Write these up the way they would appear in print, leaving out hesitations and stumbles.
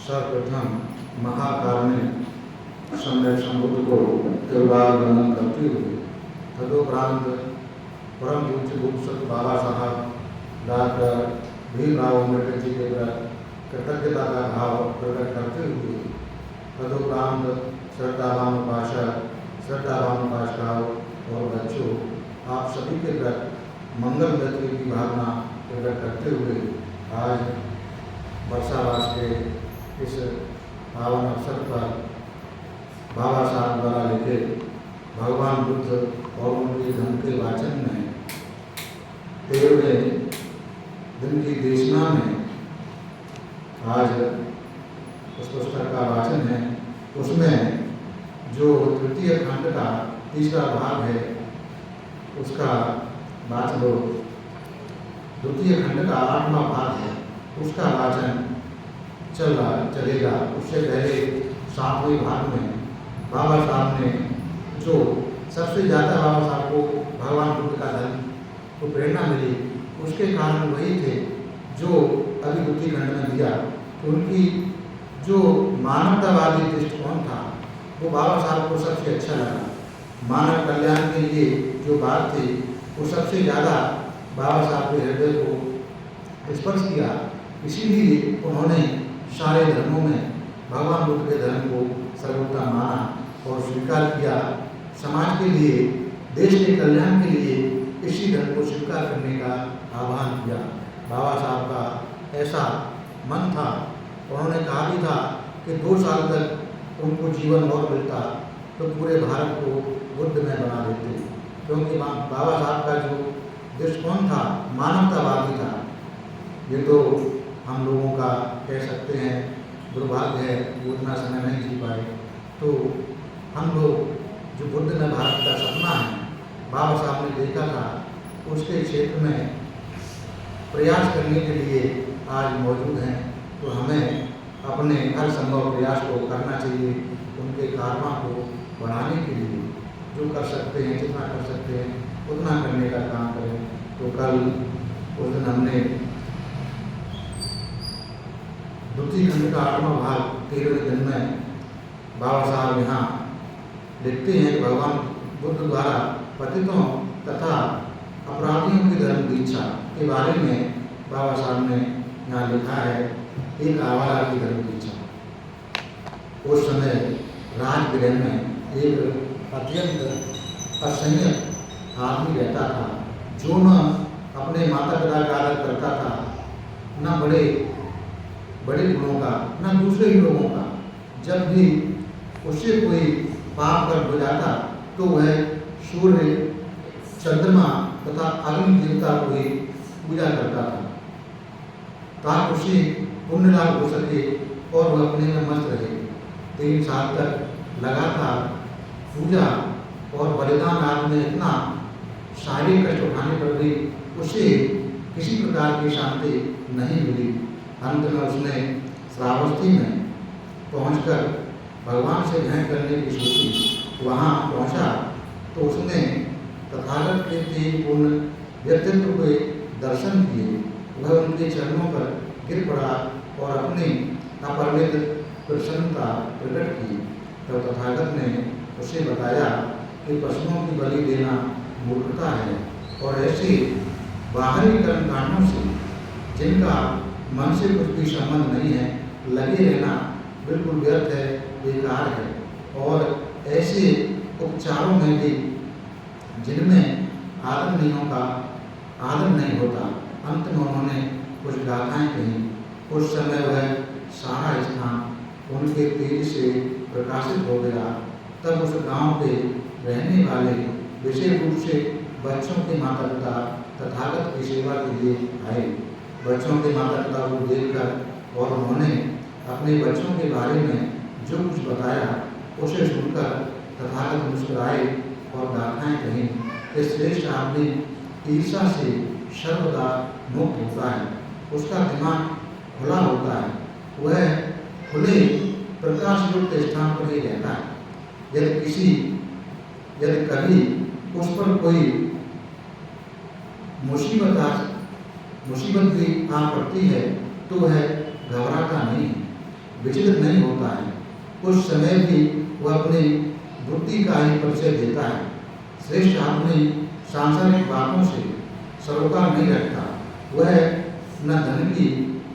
सर्वप्रथम महाकाल में सम्यक संबुद्ध को तिरुवार वंदन करते हुए तदुपरांत परम पूज्य भूषक बाबा साहब डॉक्टर भीमराव अम्बेडकर जी के प्रति कृतज्ञता का भाव प्रकट करते हुए तदुपरांत श्रद्धावान उपासकाओं और बच्चों, आप सभी के प्रति मंगल गति की भावना प्रकट करते हुए आज वर्षावास के इस पावन अवसर पर बाबा साहब द्वारा लिखे भगवान बुद्ध और उनके धर्म के वाचन में 13वें दिन की देशना में आज उस पुस्तक का वाचन है। उसमें जो तृतीय खंड का तीसरा भाग है उसका वाचन, द्वितीय खंड का 8वां भाग है उसका वाचन चलेगा। उससे पहले 7वें भाग में बाबा साहब ने जो सबसे ज़्यादा बाबा साहब को भगवान बुद्ध का धर्म को प्रेरणा मिली उसके कारण वही थे जो अभी द्वितीय खंड में दिया। तो उनकी जो मानवतावादी दृष्टिकोण था वो बाबा साहब को सबसे अच्छा लगा। मानव कल्याण के लिए जो बात थी वो सबसे ज़्यादा बाबा साहब के हृदय को स्पर्श किया। इसीलिए उन्होंने सारे धर्मों में भगवान बुद्ध के धर्म को सर्वोत्तम माना और स्वीकार किया। समाज के लिए, देश के कल्याण के लिए इसी धर्म को स्वीकार करने का आह्वान किया। बाबा साहब का ऐसा मन था, उन्होंने कहा भी था कि 2 साल तक उनको जीवन और मिलता तो पूरे भारत को बुद्धमय बना देते, क्योंकि बाबा साहब का जो दृष्टिकोण था मानवतावादी था। ये तो हम लोगों का कह सकते हैं दुर्भाग्य है, वो उतना समय नहीं जी पाए। तो हम लोग जो बुद्धमय भारत का सपना है बाबा साहब ने देखा था, उसके क्षेत्र में प्रयास करने के लिए आज मौजूद हैं। तो हमें अपने हर संभव प्रयास को करना चाहिए, उनके कारवां को बढ़ाने के लिए जो कर सकते हैं, जितना कर सकते हैं उतना करने का काम करें। तो कल उस दिन हमने द्वितीय खंड का 8वां भाग 13वें दिन में बाबा साहब यहाँ लिखते हैं कि भगवान बुद्ध द्वारा पतितों तथा अपराधियों की धर्म दीक्षा के बारे में बाबा साहब ने यहाँ लिखा है। एक आवारा की धर्म दीक्षा। उस समय राजगृह में एक अत्यंत असंयत आदमी रहता था जो न अपने माता पिता का आदर करता था, न बड़े गुणों का, न दूसरे ही लोगों का। जब भी उससे कोई पाप कर हो जाता तो वह सूर्य, चंद्रमा तथा अग्नि देवता को ही पूजा करता था ताकि उसे पुण्य लाभ हो सके और वह अपने में मस्त रहे। 3 साल तक लगातार पूजा और बलिदान आदि में इतना शारीरिक कष्ट उठाने पर भी उसे किसी प्रकार की शांति नहीं मिली। अंत में उसने श्रावस्ती में पहुंचकर भगवान से भेंट करने की सोची। वहाँ पहुँचा तो उसने तथागत के तेजपूर्ण व्यक्तित्व के दर्शन किए। वह उनके चरणों पर गिर पड़ा और अपनी अपरिमित प्रसन्नता प्रकट की। तो तथागत ने उसे बताया कि पशुओं की बलि देना मूर्खता है और ऐसे बाहरी कर्मकांडों से जिनका मन से कुछ भी संबंध नहीं है लगे रहना बिल्कुल व्यर्थ है, बेकार है। और ऐसे उपचारों में भी जिनमें आदरणीयों का आदर नहीं होता। अंत में उन्होंने कुछ गाथाएँ कहीं। उस समय वह सारा स्थान उनके तेज से प्रकाशित हो गया। तब उस गांव के रहने वाले विशेष रूप से बच्चों के माता पिता तथागत की सेवा के लिए आए। बच्चों के माता पिता को देखकर और उन्होंने अपने बच्चों के बारे में जो कुछ बताया उसे सुनकर तथागत मुस्कुराए और गाथाएँ कहीं कि श्रेष्ठ आदमी ईर्षा से सर्वदा मुक्त होता है, उसका दिमाग खुला होता है, वह खुले प्रकाश युक्त स्थान पर ही रहता है। यदि कभी उस पर कोई मुसीबत भी आ पड़ती है तो वह घबराता नहीं। विचलित नहीं होता है। उस समय भी वह अपनी बुद्धि का ही परिचय देता है। श्रेष्ठ आदमी सांसारिक बातों से सरोकार नहीं रखता। वह न धन की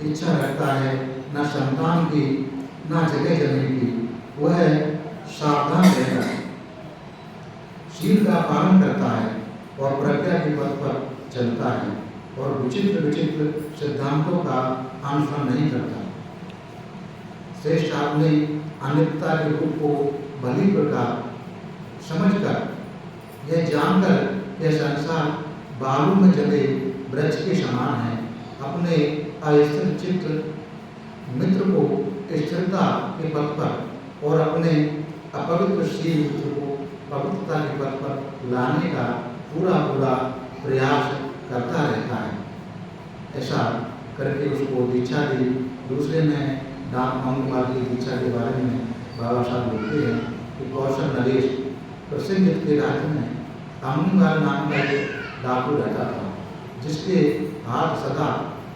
इच्छा रखता है, न संतान की, न जगह जमीन की। वह सावधान रहता है, शील का पालन करता है और प्रज्ञा के पथ पर चलता है और विचित्र विचित्र सिद्धांतों का अनुसरण नहीं करता। श्रेष्ठ आदमी अनित्यता के रूप को भली प्रकार समझकर, यह जानकर यह संसार बालू में जले वृक्ष के समान है, अपने अस्थिर चित्त मित्र को स्थिरता के पथ पर और अपने अपवित्रशील मित्र को पवित्रता के पथ पर लाने का पूरा प्रयास करता रहता है। ऐसा करके उसको दीक्षा दी। दूसरे में डाक मंगलवार की दीक्षा के बारे में बाबा साहब लिखते हैं कि कौशल नरेश प्रसिद्ध के राज्य में अमनीवाल नाम का एक डाकू रहता था, जिसके हाथ सदा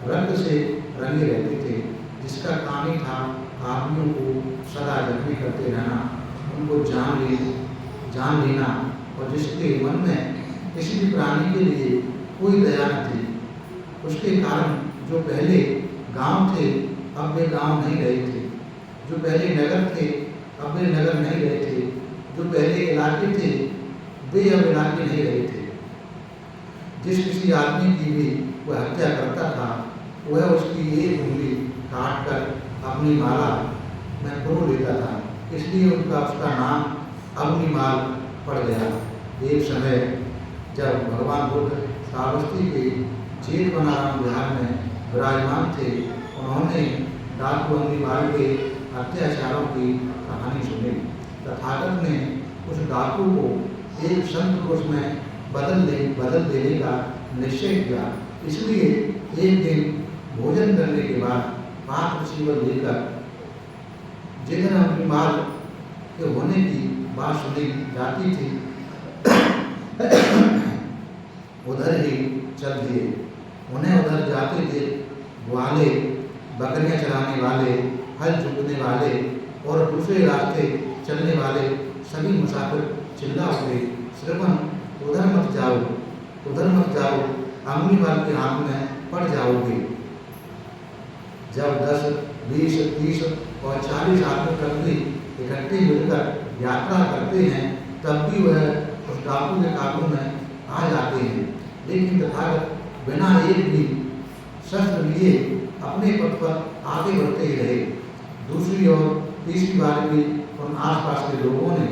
रक्त से रंगे रहते थे, जिसका काम ही था आदमियों को सदा जख्मी करते रहना, उनको जान लेना, और जिसके मन में किसी भी प्राणी के लिए कोई दया न थी। उसके कारण जो पहले गांव थे अब वे गांव नहीं रहे थे, जो पहले नगर थे अब वे नगर नहीं रहे थे, जो पहले इलाके थे वे अब इलाके नहीं रहे थे। जिस किसी आदमी की भी वह हत्या करता था, वह उसकी एक उंगली काट कर अपनी माला में प्रो लेता था, इसलिए उसका नाम अग्निमाल पड़ गया। एक समय जब भगवान बुद्ध श्रावस्ती के चेतवनारायण विहार में विराजमान थे, उन्होंने डाकू अग्निमाल के अत्याचारों की कहानी सुनी। तथागत ने उस डाकू को एक संत पुरुष में बदल देने का निश्चय किया। इसलिए एक दिन भोजन करने के बाद पात्र सीवर लेकर जिधर अग्निमाल के होने की बात सुनी जाती थी उधर ही चल दिए। उन्हें उधर जाते थे ग्वाले, बकरियां चराने वाले, हल जोतने वाले और दूसरे रास्ते चलने वाले सभी मुसाफिर चिल्ला उठे, श्रवण उधर मत जाओ, उधर मत जाओ, अग्निमाल के हाथ में पड़ जाओगे। जब 10, 20, 30 और 40 आदमी कभी इकट्ठे मिलकर यात्रा करते हैं, तब भी वह उस डाकू के काबू में आ जाते हैं। लेकिन तथागत बिना एक भी शस्त्र लिए अपने पथ पर आगे बढ़ते ही रहे। दूसरी और तीसरी बार भी उन आसपास के लोगों ने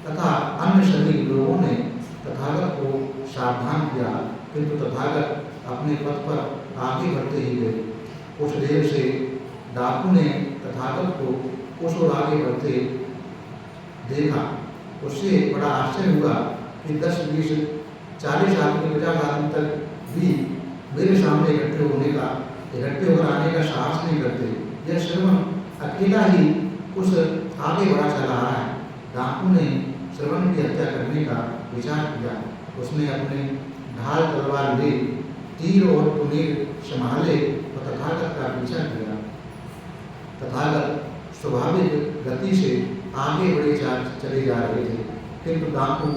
तथा अन्य सभी लोगों ने तथागत को सावधान किया, किंतु तथागत अपने पथ पर आगे बढ़ते ही गए। कुछ देर से डाकू ने तथागत को उस ओर आगे बढ़ते देखा। उससे बड़ा आश्चर्य हुआ कि 10, 20, 40 आदमी, 50 आदमी तक भी मेरे सामने इकट्ठे होकर आने का साहस नहीं करते। यह श्रवण अकेला ही उस आगे बढ़ा चला रहा है। डाकू ने श्रवण की हत्या करने का विचार किया। उसने अपने ढाल तलवार ले तीर और तुनीर संभाले और तथागत का पीछा किया। तथागत स्वाभाविक गति से आगे बढ़े चले जा रहे थे, किंतु डाकू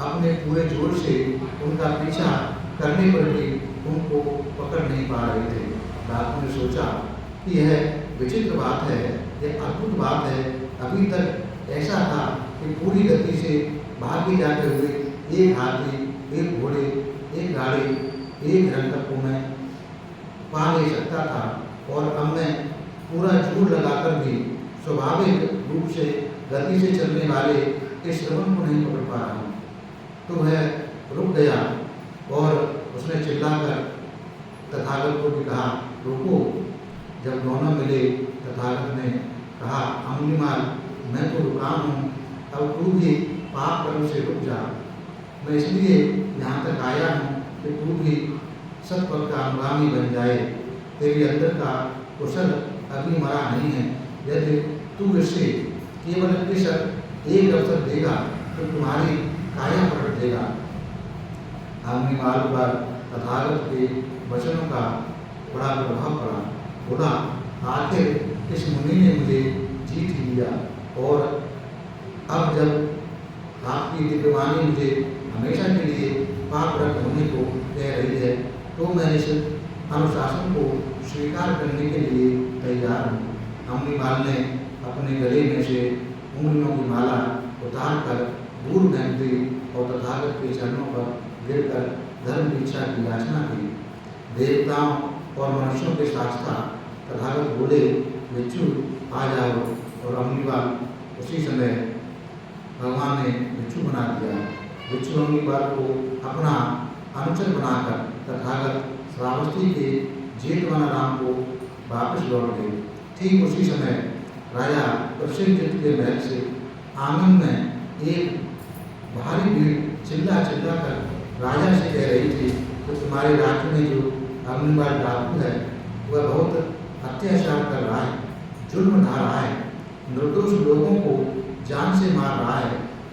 अपने पूरे जोर से उनका पीछा करने पर भी उनको पकड़ नहीं पा रहे थे। डाकू ने सोचा कि यह विचित्र बात है, यह अद्भुत बात है। अभी तक ऐसा था कि पूरी गति से भागे जाते हुए एक हाथी, एक घोड़े, एक गाड़ी, एक हिरण तक को मैं पा नहीं सकता था, और अब मैं पूरा जोर लगाकर भी स्वाभाविक रूप से गति से चलने वाले इस श्रवण को नहीं पकड़ पा रहा हूँ। तो वह रुक गया और उसने चिल्लाकर तथागत को भी कहा, रुको। जब दोनों मिले, तथागत ने कहा, अग्निमाल, मैं तो रुका हूँ, अब तू भी पाप कर्म से रुक जा। मैं इसलिए यहाँ तक आया हूँ कि तू भी सतपथ का अनुगामी बन जाए। तेरे अंदर का कुशल अभी मरा नहीं है। यदि तू इससे केवल एक अवसर देगा तो तुम्हारी काया पलट देगा। अग्निमाल पर तथागत के वचनों का बड़ा प्रभाव पड़ा। बोला, आखिर इस मुनि ने मुझे जीत ही लिया और अब जब आपकी दिव्यवाणी मुझे हमेशा के लिए पाप रहित होने को कह रही है तो मैं इस अनुशासन को स्वीकार करने के लिए तैयार हूँ। अम्बरीमाल ने अपने गले में से उंगलियों की माला उतार कर दूर फेंक दी और तथागत के चरणों पर गिरकर धर्म दीक्षा की याचना की। देवताओं और मनुष्यों के शास्त्रा तथागत बोले, बिच्छू आ जाओ, और अम्बरीमाल उसी समय भगवान ने बिच्छू बना दिया। बिच्छू अम्बरीमाल को अपना अनुचर बनाकर तथागत श्रावस्ती के जेतवनाराम को वापस लौट गए। ठीक उसी समय राजा प्रसेनजित के महल से आंगन में एक भारी भीड़ चिल्ला चिल्ला कर राजा से कह रही थी कि तुम्हारे राज्य में जो अम्बरीमाल डाकू है वह बहुत अत्याचार कर रहा है, जुल्म ढा रहा है, निर्दोष लोगों को जान से मार रहा है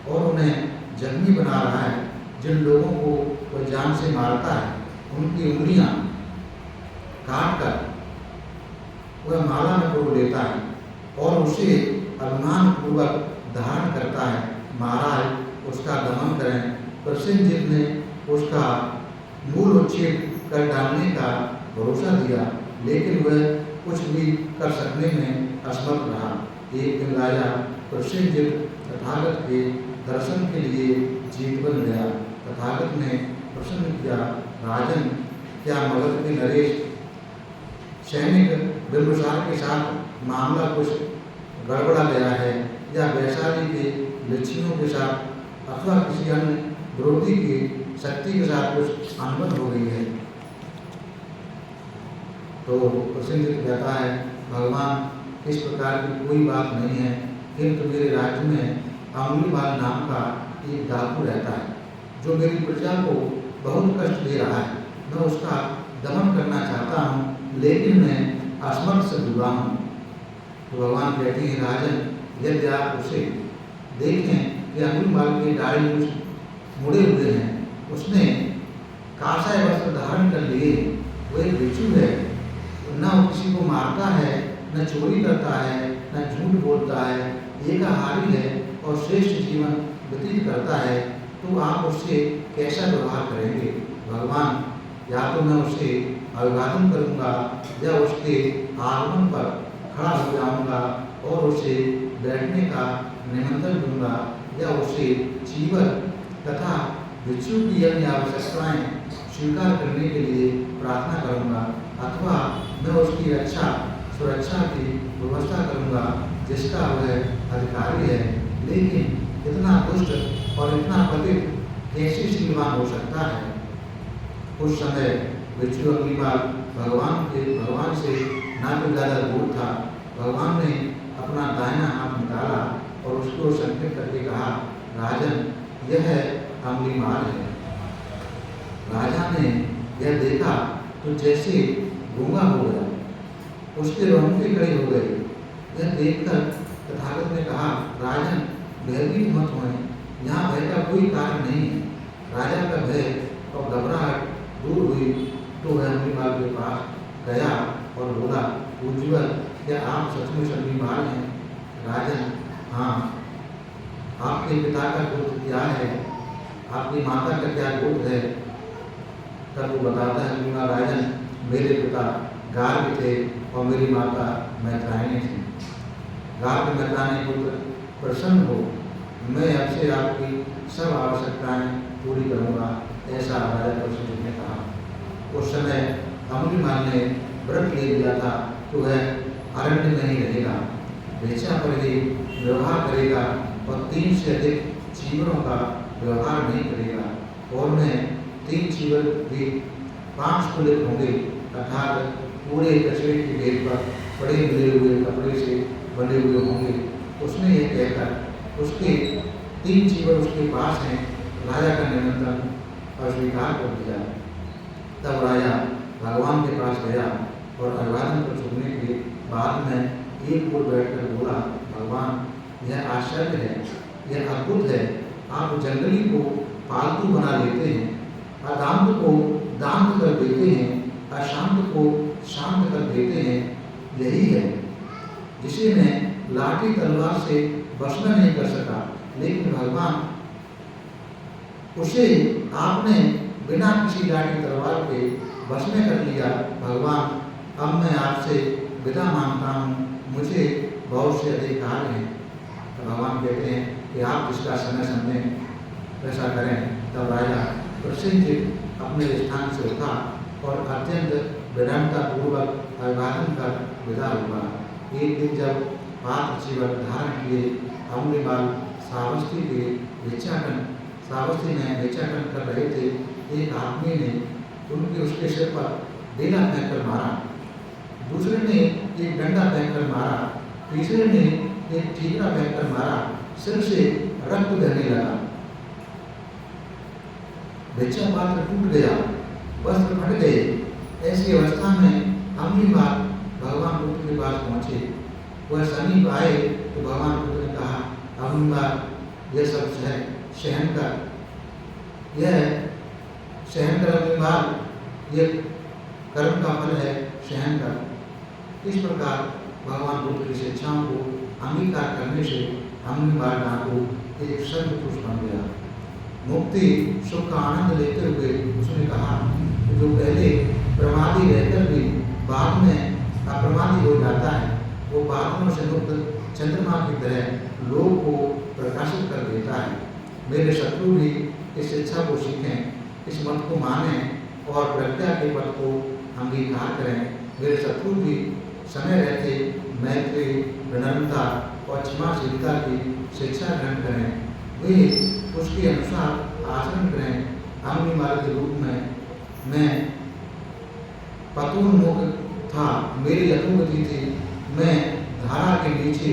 और उन्हें जख्मी बना रहा है। जिन लोगों को वह जान से मारता है उनकी उंगलियां काट कर वह माला में तोड़ लेता है और उसे अभिमानपूर्वक धारण करता है। महाराज उसका दमन करें। प्रसेनजित ने उसका मूल उच्छेद कर डालने का भरोसा दिया, लेकिन वह कुछ भी कर सकने में असमर्थ रहा। एक दिन राजा प्रसेनजित तथागत के दर्शन के लिए जेतवन गया। तथागत ने प्रश्न किया, राजन, क्या मगध के नरेश सैनिक बिंबिसार के साथ मामला कुछ गड़बड़ा गया है या वैशाली के लक्ष्मियों के साथ अथवा किसी अन्य विरोधी की शक्ति के साथ कुछ अनबन हो गई है? तो प्रसेनजित कहता है, भगवान, इस प्रकार की कोई बात नहीं है, किंतु मेरे राज्य में अम्बरीमाल नाम का एक डाकू रहता है जो मेरी प्रजा को बहुत कष्ट दे रहा है। मैं उसका दमन करना चाहता हूँ, लेकिन मैं असमर्थ से डूबा हूँ। तो भगवान कहते हैं, राजन, यदि आप उसे देखें कि अम्बरीमाल के दाढ़ी मुड़े हुए हैं, उसने काषाय वस्त्र धारण कर लिए, वो एक बिच्छू है, न वो किसी को मारता है, न चोरी करता है, न झूठ बोलता है, एकाहारी है और श्रेष्ठ जीवन व्यतीत करता है, तो आप उससे कैसा व्यवहार करेंगे? भगवान, या तो मैं उसे अभिवादन करूंगा या उसके आगमन पर खड़ा हो जाऊंगा और उसे बैठने का निमंत्रण दूंगा या उसे चीवर तथा बिच्छू की अन्य आवश्यकताएं स्वीकार करने के लिए प्रार्थना करूंगा, अथवा मैं उसकी रक्षा सुरक्षा की व्यवस्था करूंगा जिसका वह अधिकारी है। लेकिन इतना दुष्ट और इतना पतित कैसे शीलवान हो सकता है? उस समय बिच्छू अम्बरीमाल भगवान से ना तो ज़्यादा दूर था। भगवान ने अपना दाहिना हाथ निकाला और उसको संकेत करके कहा, राजन, यह अम्बरीमाल है। राजा ने यह देखा तो जैसे गूंगा हो गया, उसके रोंगटे खड़े हो गए। यह देखकर तथागत ने कहा, राजन, भयभीत मत होएं, यहाँ भय का कोई कारण नहीं है। राजा का भय और घबराहट दूर हुई तो वह अम्बरीमाल के पास गया और बोला, पूज्यवर, क्या आप सचमुच अम्बरीमाल हैं? राजन, हाँ। आपके पिता का गोत्र क्या है? आपकी माता का क्या गोत्र है? तब वो बताता है, अम्बरीमाल, राजन, मेरे पिता गार्ग थे और मेरी माता मैत्रायणी थी। गार्ग मैत्रायणी पुत्र प्रसन्न हो, मैं अब से आपकी सब आवश्यकताएं पूरी करूंगा, ऐसा राजा प्रसेनजित ने कहा। उस समय अम्बरीमाल ने व्रत ले लिया था तो वह अरण्य में ही रहेगा, भिक्षा पर ही व्यवहार करेगा और 3 से अधिक चीवरों का व्यवहार नहीं करेगा। और मैं 3 चीवर भी 5 कुलित होंगे, अर्थात पूरे कचरे के ढेर पर पड़े मिले हुए कपड़े से बंधे हुए होंगे। उसने यह कहकर उसके 3 चीवर उसके पास हैं, राजा का निमंत्रण अस्वीकार कर दिया। तब राजा भगवान के पास गया और अभिवादन पर झुकने के बाद में एक ओर बैठकर बोला, भगवान, यह आश्चर्य है, यह अद्भुत है। आप जंगली को पालतू बना लेते हैं, अदांत को दांत कर देते हैं, अशांत को शांत कर देते हैं, यही है जिसे मैं लाठी तलवार से बचना नहीं कर सका, लेकिन भगवान उसे आपने बिना किसी लाठी तलवार के बस में कर लिया। भगवान अब मैं आपसे विदा मांगता हूँ, मुझे बहुत से अधिक कार्य हैं। तो भगवान कहते हैं कि आप जिसका समय समझें वैसा करें। तब राजा प्रसन्नचित्त अपने स्थान से उठा और अत्यंत विनम्रतापूर्वक अभिवादन कर विदा हुआ। एक दिन जब पात्र जीवन धारण किए अम्बेमाल श्रावस्ती में भिक्षाटन कर रहे थे, एक आदमी ने उसके सिर पर डेला फेंक कर मारा, दूसरे ने एक डंडा फेंक कर मारा, तीसरे ने एक ठीकरा फेंक कर मारा। सिर से रक्त बहने लगा, भिक्षा पात्र टूट गया, वस्त्र फट गए। ऐसी अवस्था में अम्बेमाल भगवान बुद्ध के पास पहुंचे। वह समीप आए तो भगवान बुद्ध ने कहा, अम्बेमाल यह सब सहन कर, यह सहन कर अम्बेमाल, ये कर्म का फल है, सहन कर। इस प्रकार भगवान बुद्ध की शिक्षाओं को अंगीकार करने से अम्बेमाल डाकू एक संत पुरुष बन गया। मुक्ति सुख का आनंद लेते हुए उसने कहा कि जो पहले प्रमादी रहकर भी बाद में अप्रमादी हो जाता है, वो बादलों से मुक्त चंद्रमा की तरह लोग को प्रकाशित कर देता है। मेरे शत्रु भी इस शिक्षा को सीखें, इस मत को मानें और प्रज्ञा के पद को अंगीकार करें। मेरे शत्रु भी समय रहते मैत्री, विनम्रता और क्षमाशीलता की शिक्षा ग्रहण करें, वे उसके अनुसार आचरण करें। अम्बेमाल के रूप में मैं पतोन्मुख था, मेरी अधोगति थी, मैं धारा के नीचे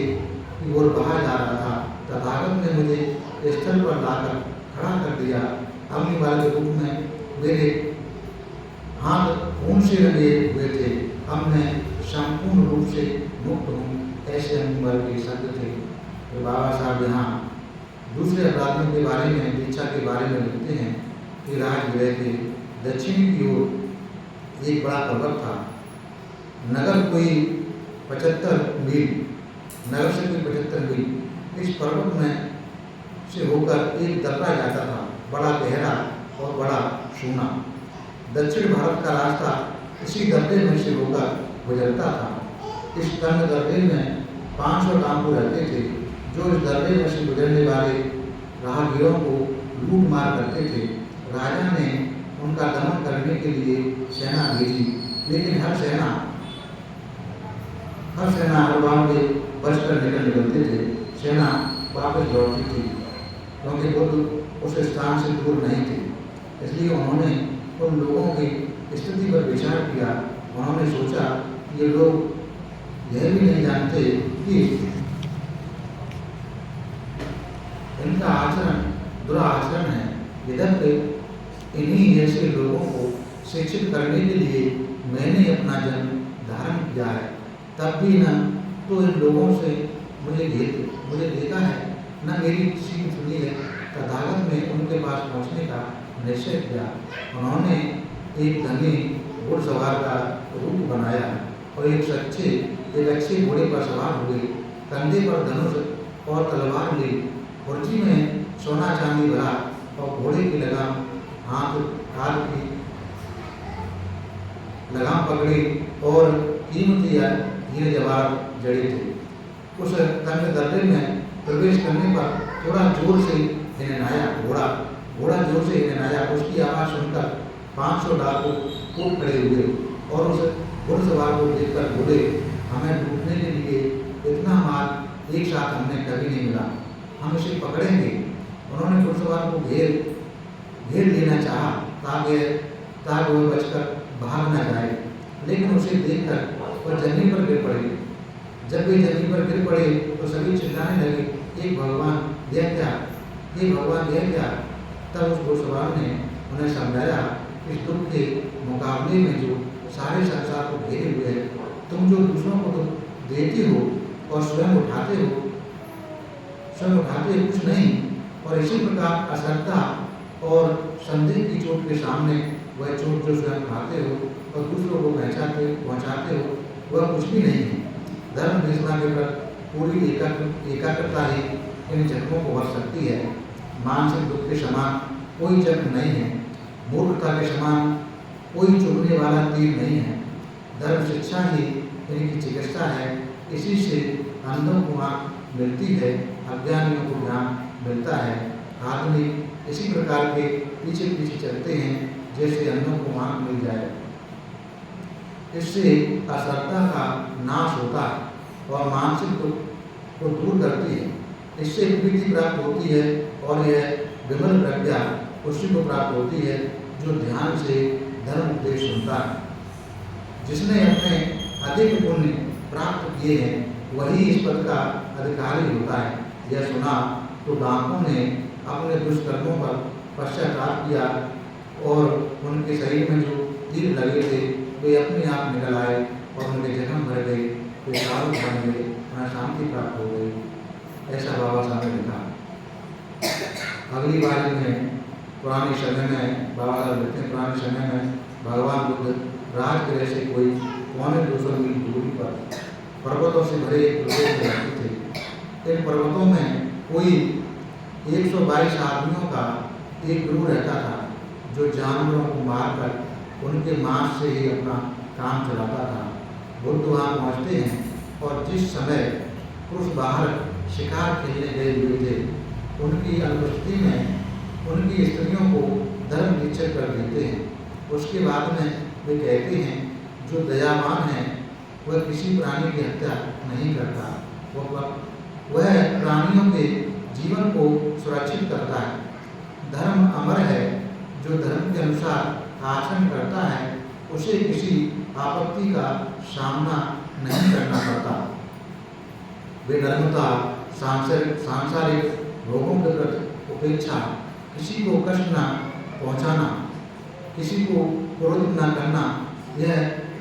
की ओर बहा जा रहा था। तथागत ने मुझे स्थल पर लाकर खड़ा कर दिया। अम्बेमाल के रूप में मेरे हाथ खून से रंगे हुए थे, अब मैं संपूर्ण रूप से मुक्त हूँ। ऐसे अम्बेमाल के शब्द थे। तो बाबा साहब यहाँ दूसरे अपराधियों के बारे में, दीक्षा के बारे में लिखते हैं कि राजगृह के दक्षिण की ओर एक बड़ा पर्वत था। नगर कोई 75 मील, नगर से कोई 75 मील इस पर्वत में से होकर एक दर्रा जाता था, बड़ा गहरा और बड़ा सूना। दक्षिण भारत का रास्ता इसी दर्रे में से होकर गुजरता था। इस तंग दर्रे में 500 डाकू रहते थे, जो इस दर्रे में से गुजरने वाले राहगीरों को लूट मार करते थे। राजा ने उनका दमन करने के लिए सेना भेजी, लेकिन हर सेना हर बार वे बचकर निकलते थे। सेना वापस लौटती थी, क्योंकि बुद्ध उस स्थान से दूर नहीं थे। इसलिए उन्होंने उन लोगों की स्थिति पर विचार किया। उन्होंने सोचा ये लोग यह भी नहीं जानते कि इनका आचरण दुराचरण है। यद्यपि इन्हीं जैसे लोगों को शिक्षित करने के लिए मैंने अपना जन्म धारण किया है, तब भी न तो इन लोगों से मुझे देखा है, न मेरी किसी की सुनी है। तथागत ने उनके पास पहुँचने का निश्चय किया। उन्होंने एक धनी घुड़सवार का रूप बनाया और एक अच्छे घोड़े पर सवार हुए, कंधे पर धनुष और तलवार ली, खुर्ची में सोना चांदी भरा और घोड़े की लगाम हाथ की लगाम पकड़ी और कीमती हीरे जवाहर जड़े थे। उस तंग दर्रे में प्रवेश करने पर थोड़ा जोर से हिननाया घोड़ा जोर से हिननाया। उसकी आवाज़ सुनकर 500 डाकू कूद खड़े हुए और उस घुड़सवार को देखकर बोले, हमें लूटने के लिए इतना माल एक साथ हमने कभी नहीं मिला, हम इसे पकड़ेंगे। उन्होंने घुड़सवार को घेर लेना चाहा ताकि वह बचकर भाग न जाए, लेकिन उसे देखकर वह जमीन पर गिर पड़े। जब वे जमीन पर गिर पड़े तो सभी चिल्लाने लगे, हे भगवान यह क्या, हे भगवान यह क्या। तब उस घुड़सवार ने उन्हें समझाया, इस दुख के मुकाबले में जो सारे संसार को घेरे हुए है, तुम जो दूसरों को तो देते हो और स्वयं उठाते कुछ नहीं। और इसी प्रकार अश्रद्धा और संदेह की चोट के सामने वह चोट जो स्वयं खाते हो और दूसरों को पहुँचाते हो, वह कुछ भी नहीं है। धर्म देशना के प्रति पूरी एकाग्रता ही इन जख्मों को भर सकती है। मानसिक दुख के समान कोई जख्म नहीं है, मूर्खता के समान कोई चुभने वाला तीर नहीं है। धर्म शिक्षा ही इनकी चिकित्सा है। इसी से अंधों को आँख मिलती है, अज्ञानियों को ज्ञान मिलता है। आदमी इसी प्रकार के पीछे पीछे चलते हैं जैसे अंधों को आँख मिल जाए। इससे अश्रद्धा का नाश होता है और मानसिक दुख को दूर करती है। इससे प्रीति प्राप्त होती है और यह विमल प्रज्ञा उसी को प्राप्त होती है जो ध्यान से धर्म उपदेश सुनता है। जिसने अपने अधिक पुण्य प्राप्त किए हैं वही इस पद का अधिकारी होता है। यह सुना तो डाकुओं ने अपने दुष्कर्मों पर पश्चाताप किया और उनके शरीर में जो तीर लगे थे वे अपने आप निकल आए और उनके जख्म भर गए, वे सारू बन गए, उन्हें शांति प्राप्त हो गई। ऐसा बाबा साहब ने लिखा। अगली बार में पुराने समय में बाबा साहब लिखते हैं, पुराने समय में भगवान बुद्ध राजगृह से कोई 250 मील दूरी पर पर्वतों से भरे एक प्रदेश में रहते थे। इन पर्वतों में कोई 122 आदमियों का एक ग्रुप रहता था जो जानवरों को मारकर उनके मांस से ही अपना काम चलाता था। बुद्ध वहाँ पहुँचते हैं और जिस समय पुरुष बाहर शिकार खेलने गए हुए थे उनकी अनुपस्थिति में उनकी स्त्रियों को धर्म दीक्षित कर देते हैं। उसके बाद में वे कहते हैं जो दयावान है वह किसी प्राणी की हत्या नहीं करता, वह प्राणियों के जीवन को सुरक्षित करता है। धर्म अमर है, जो धर्म के अनुसार आचरण करता है उसे किसी आपत्ति का सामना नहीं करना पड़ता। विनम्रता, सांसारिक भोगों के प्रति उपेक्षा, किसी को कष्ट न पहुंचाना, किसी को क्रोध न करना, यह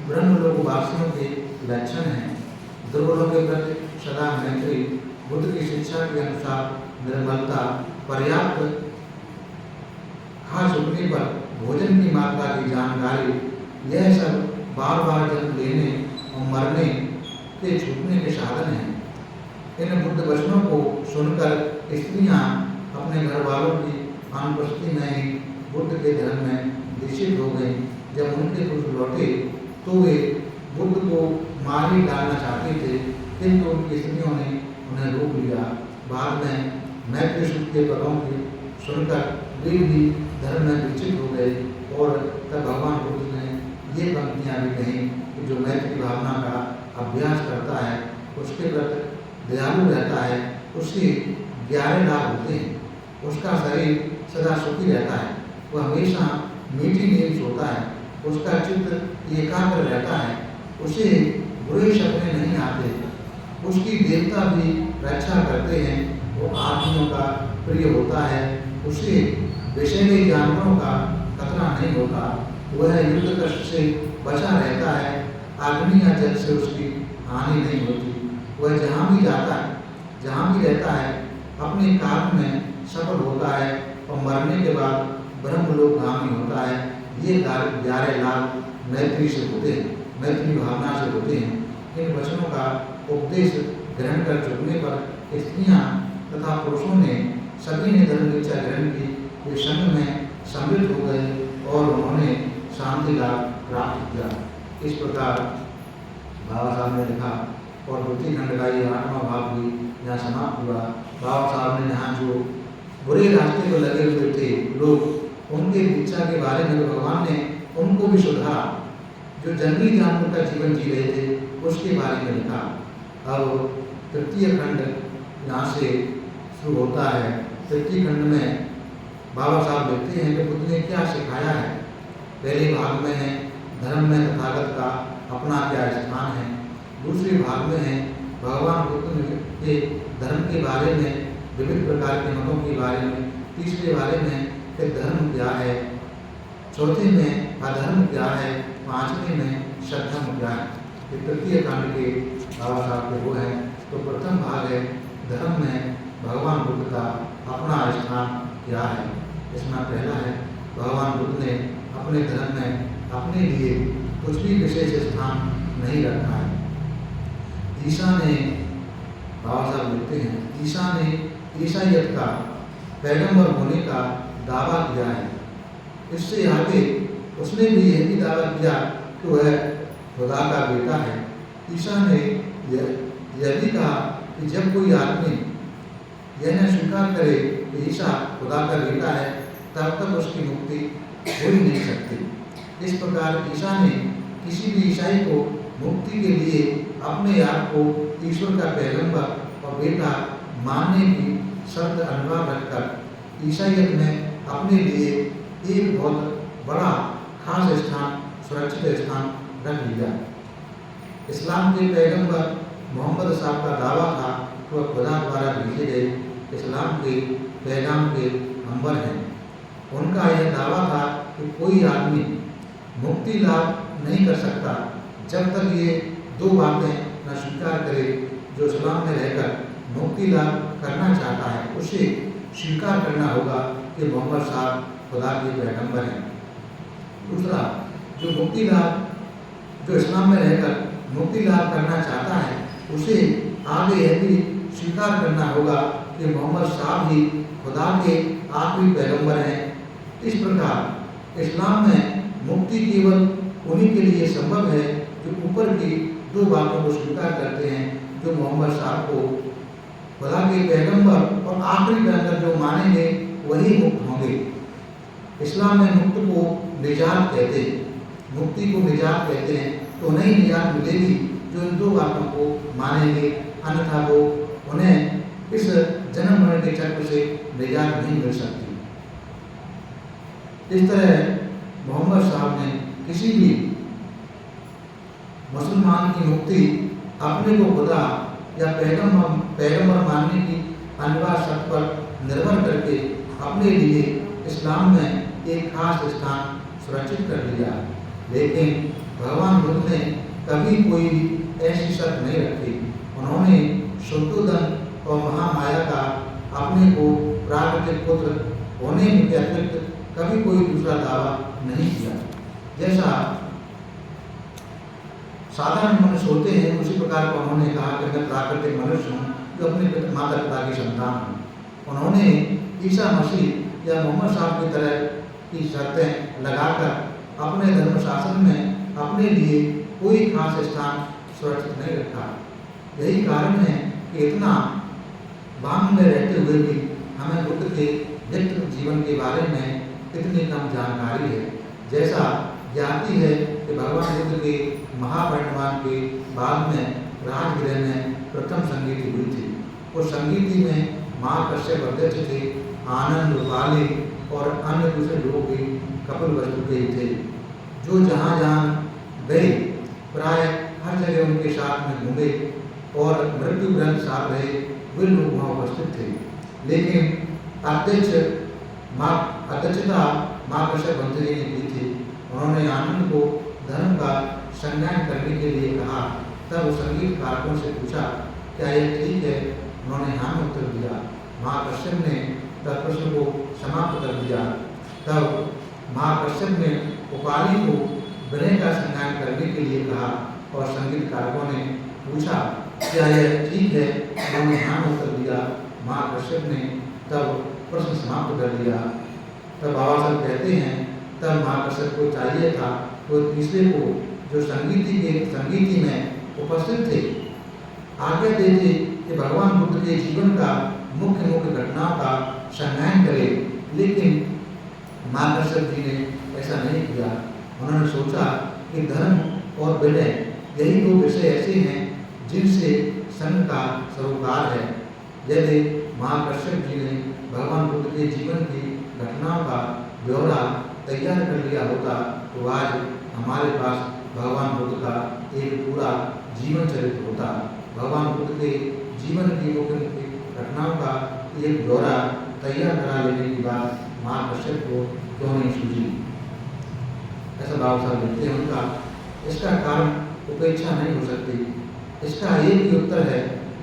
ब्रह्मलोकवासियों के लक्षण हैं। दुर्बलों के प्रति सदा मैत्री, बुद्ध की शिक्षा के अनुसार निर्मलता, पर्याप्त खा चुकने पर भोजन की मात्रा की जानकारी, यह सब बार बार जन्म लेने और मरने के छूटने के साधन हैं। इन बुद्ध वचनों को सुनकर स्त्रियां अपने घर वालों की अनुपस्थिति में ही बुद्ध के धर्म में दीक्षित हो गई। जब उनके पुरुष लौटे तो वे बुद्ध को मार ही डालना चाहते थे, किंतु उनकी स्त्रियों ने उन्हें रोक लिया। बाद में मैत्री सूत्र के पदों की सुनकर वे भी धर्म में दीक्षित हो गए और तब भगवान बुद्ध ने ये पंक्तियाँ भी कहीं कि जो मैत्री भावना का अभ्यास करता है, उसके प्रति दयालु रहता है, उसके 11 लाभ होते हैं। उसका शरीर सदा सुखी रहता है, वह हमेशा मीठी नींद सोता है, उसका चित्त एकाग्र रहता है, उसे बुरे सपने नहीं आते, उसकी देवता भी रक्षा करते हैं, वो आदमियों का प्रिय होता है, उसे विषैले जानवरों का खतरा नहीं होता, वह युद्ध कष्ट से बचा रहता है, अग्नि या जल से उसकी हानि नहीं होती। वह जहाँ भी जाता है, जहाँ भी रहता है, अपने काम में सफल होता है और मरने के बाद ब्रह्मलोकगामी होता है। ये 11 लाभ मैत्री से होते हैं, मैत्री भावना से होते हैं। इन वचनों का उपदेश ग्रहण कर चुकने पर स्त्रियाँ तथा पुरुषों ने सभी ने धर्म दीक्षा ग्रहण की, वे संघ में सम्मिलित हो गए और उन्होंने शांति लाभ प्राप्त किया। इस प्रकार बाबा साहब ने लिखा और द्वितीय खंड का ये 8वां भाग भी यहाँ समाप्त हुआ। बाबा साहब ने यहाँ जो बुरे रास्ते पर लगे हुए थे लोग, उनके दीक्षा के बारे में भगवान ने उनको भी सुधारा। जो जंगली जानवर का जीवन जी रहे थे उसके बारे में लिखा। अब तृतीय खंड यहाँ से शुरू होता है। तृतीय खंड में बाबा साहब लिखते हैं कि बुद्ध ने क्या सिखाया है। पहले भाग में है धर्म में तथागत का अपना क्या स्थान है। दूसरे भाग में है भगवान बुद्ध के धर्म के बारे में, विभिन्न प्रकार के मतों के बारे में। तीसरे बारे में कि धर्म क्या है। चौथे में अधर्म क्या है। पांचवें में सद्धर्म क्या है। ये तृतीय कांड के बाबा साहब के वो हैं। तो प्रथम भाग है धर्म में भगवान बुद्ध का अपना स्थान क्या है। इसमें पहला है भगवान बुद्ध ने अपने धर्म में अपने लिए कुछ भी विशेष स्थान नहीं रखा है। ईसा ने, बाबा साहब लिखते हैं, ईसा ने ईसाइयत का पैगंबर होने का दावा किया है। इससे आगे उसने भी यह भी दावा किया कि वह खुदा का बेटा है। ईसा ने यह भी कहा कि जब कोई आदमी यह न स्वीकार करे कि ईसा खुदा का बेटा है, तब तक उसकी मुक्ति हो ही नहीं सकती। इस प्रकार ईसा ने किसी भी ईसाई को मुक्ति के लिए अपने आप को ईश्वर का पैगंबर और बेटा मानने की शर्त अनिवार्य रखकर ईसाइयत में अपने लिए एक बहुत बड़ा खास स्थान, सुरक्षित स्थान रख लिया। इस्लाम के पैगंबर मोहम्मद साहब का दावा था कि वह खुदा द्वारा भेजे गए इस्लाम के पैगाम के नंबर हैं। उनका यह दावा था कि कोई आदमी मुक्ति लाभ नहीं कर सकता जब तक ये दो बातें न स्वीकार करे। जो इस्लाम में रहकर मुक्ति लाभ करना चाहता है, उसे स्वीकार करना होगा कि मोहम्मद साहब खुदा के पैगंबर हैं। दूसरा, जो मुक्ति लाभ, जो इस्लाम में रहकर मुक्ति लाभ करना चाहता है, उसे आगे यह भी स्वीकार करना होगा कि मोहम्मद साहब ही खुदा के आखिरी पैगंबर हैं। इस प्रकार इस्लाम में मुक्ति केवल उन्हीं के लिए संभव है जो ऊपर की दो बातों को स्वीकार करते हैं, जो मोहम्मद साहब को खुदा के पैगंबर और आखिरी पैगंबर जो मानेंगे वही मुक्त होंगे। इस्लाम में मुक्त को निजात कहते हैं, मुक्ति को निजात कहते हैं। तो उन्हें निजात मिलेगी जो इन दो बातों को मानेंगे, अन्यथा वो उन्हें इस जन्म मरण के चक्र से निजात नहीं मिल सकती। इस तरह मोहम्मद साहब ने किसी भी मुसलमान की मुक्ति अपने को खुदा या पैगंबर मानने की अनिवार्य शर्त पर निर्भर करके अपने लिए इस्लाम में एक खास स्थान सुरक्षित कर लिया। लेकिन भगवान बुद्ध ने कभी कोई ऐसी शर्त नहीं रखी। उन्होंने शुद्धोधन और महामाया का अपने को प्राकृतिक पुत्र होने के अतिरिक्त कभी कोई दूसरा दावा नहीं किया। जैसा साधारण मनुष्य होते हैं, उसी प्रकार का उन्होंने कहा कि मैं प्राकृतिक मनुष्य हूँ जो अपने माता पिता की संतान हूँ। उन्होंने ईसा मसीह या मोहम्मद साहब की तरह की शर्तें लगाकर अपने धर्म शासन में अपने लिए कोई खास स्थान सुरक्षित नहीं रखा। यही कारण है कि इतना बांध में रहते हुए भी हमें बुद्ध के व्यक्तिगत जीवन के बारे में इतनी कम जानकारी है। जैसा ज्ञाति है कि भगवान बुद्ध के महापरिनिर्वाण के बाद में राजगृह में प्रथम संगीति हुई थी। उस संगीति में महाकश्यप अध्यक्ष थे, आनंद, रूपाली और अन्य दूसरे लोग भी कपिल वस्तु के ही थे, जो जहाँ जहाँ गए प्राय हर जगह उनके साथ में घूमे और मृत्यु ग्रंथ साथ रहे, वे लोग वहाँ उपस्थित थे। लेकिन अध्यक्षता महाकश्यप बंधरी ने की थी। उन्होंने आनंद को धर्म का संज्ञान करने के लिए कहा। तब वो संगीत कारकों से पूछा, क्या यह ठीक है? उन्होंने हाँ में उत्तर दिया। महाकश्यप ने तब प्रश्न को समाप्त कर दिया। तब महाकश्यप ने उपाली को विनय का संज्ञान करने के लिए कहा और संगीत कारकों ने पूछा, क्या यह ठीक है? उन्होंने हाँ में उत्तर दिया। महाकश्यप ने तब प्रश्न समाप्त कर दिया। तब बाबा साहब कहते हैं, तब महाकश्यप को चाहिए था तो तीसरे को जो संगीति में उपस्थित थे आज्ञा देते कि भगवान बुद्ध के जीवन का मुख्य घटनाओं का संज्ञान करे। लेकिन महाकश्यप जी ने ऐसा नहीं किया। उन्होंने सोचा कि धर्म और विनय यही दो विषय ऐसे हैं जिनसे संघ का सरोकार है। यदि महाकश्यप जी ने भगवान बुद्ध के जीवन की घटनाओं का ब्यौरा तैयार कर लिया होता तो आज हमारे पास भगवान बुद्ध का एक पूरा जीवन चरित्र होता। भगवान बुद्ध के जीवन की मुख्य घटनाओं का एक ब्यौरा तैयार करा लेने की बात महाकश्यप को क्यों नहीं सूझी? ऐसा बाबा साहब लिखते हैं उनका। इसका कारण उपेक्षा नहीं हो सकती। इसका एक ही उत्तर है